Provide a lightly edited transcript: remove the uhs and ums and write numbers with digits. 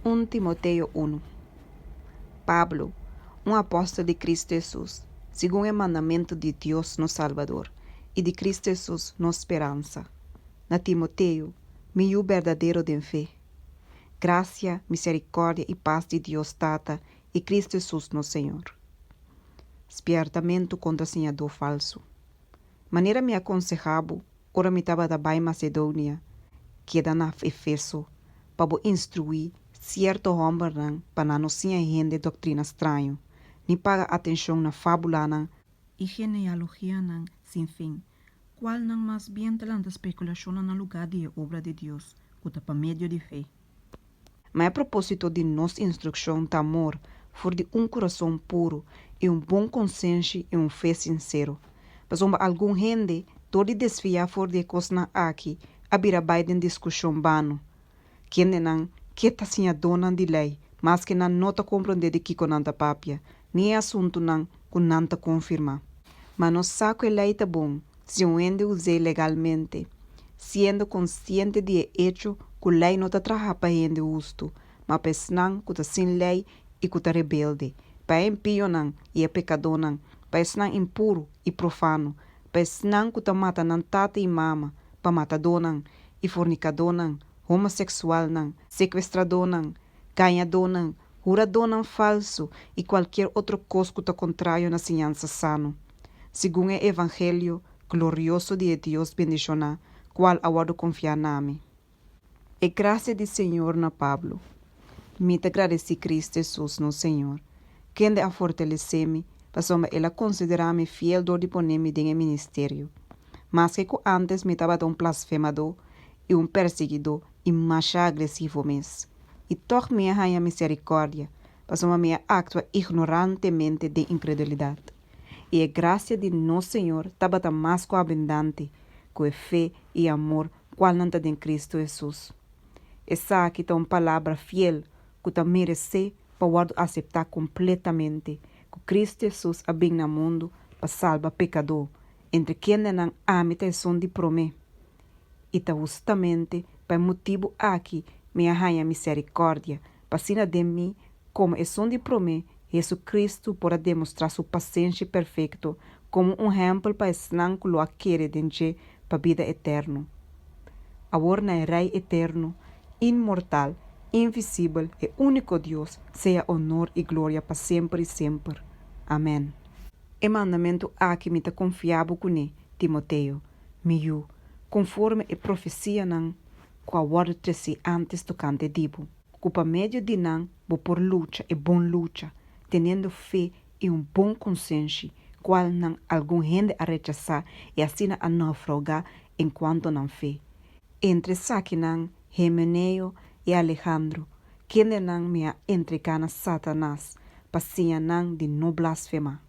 1 Timoteo 1. Pablo, um apóstolo de Cristo Jesus, segundo o mandamento de Deus no Salvador, e de Cristo Jesus no esperança. Na Timoteo, meu verdadeiro de fé. Graça, misericórdia e paz de Deus Tata e Cristo Jesus no Senhor. Espertamento contra senhador falso. Maneira me aconsejava, ora me estava da Bai Macedônia, que da na Efeso, para instruir certo homem para não se rende doutrina estranho, nem paga atenção na fábula e genealogia sem fim, qual não mais bem talanta especulação na lugar de obra de Deus, que para meio de fé. Mas a propósito de nossa instrução de amor, for de coração puro e bom consciência e fé sincero. Mas algum gente, todo desviar for de coisa aqui, abrir a baile em discussão bano. Quem não, que tá sem a dona de lei, mas que não está compreender de que com nanta papia, nem assunto não, com nanta confirma. Mas não saco a lei tá bom, se um ende usei legalmente, sendo consciente de hecho que a lei não está trabalhando para ende justo, mas pensando que está sem lei e que está rebelde, para impio não e é pecador não, para não impuro e profano, para não que está matando tata e mama, para matador não e fornicador não, homossexual não, sequestrador não, ganhador não, jurador não falso e qualquer outro coisa que está contrário na ciência sano. Segundo o Evangelho glorioso de Deus bendicionar, qual aguardo confiar na mim. E graça do Senhor na Pablo. Me agradeci Cristo Jesus no Senhor, quem a fortalecer-me, para ela considerar-me fiel do de poner-me em ministério. Mas que antes me estava um blasfemador e perseguidor e mais agressivo mesmo. E toque me a misericórdia, para me actua ignorantemente de incredulidade. E a graça de nosso Senhor estava mais abundante, com fé e amor, qual não está em Cristo Jesus. Essa aqui é uma palavra fiel, que está merece para aceitar completamente, que Cristo Jesus é bem no mundo para salvar pecador, entre quem não ama a som de promessa. E está justamente para motivo aqui, me arranha misericórdia, para cima de mim, como é som de promessa, Jesus Cristo para demonstrar sua paciência perfeita como exemplo para ensinar que lo quer de para a vida eterna. Agora é Rei eterno, imortal, invisível e único Deus, seja honor e glória para sempre e sempre. Amém. E mandamento aqui me está confiável com ele, Timoteo, meu, conforme a profecia não, que agora se antes tocante dibo, que para meio de não, vou por luta e bom luta, tendo fé e bom consciência, qual não algum gente a rechazar e assim a naufragar enquanto não fé. Entre Saquinan, Himeneo e Alejandro, quem não me entregado a Satanás, passinha não de não blasfemar.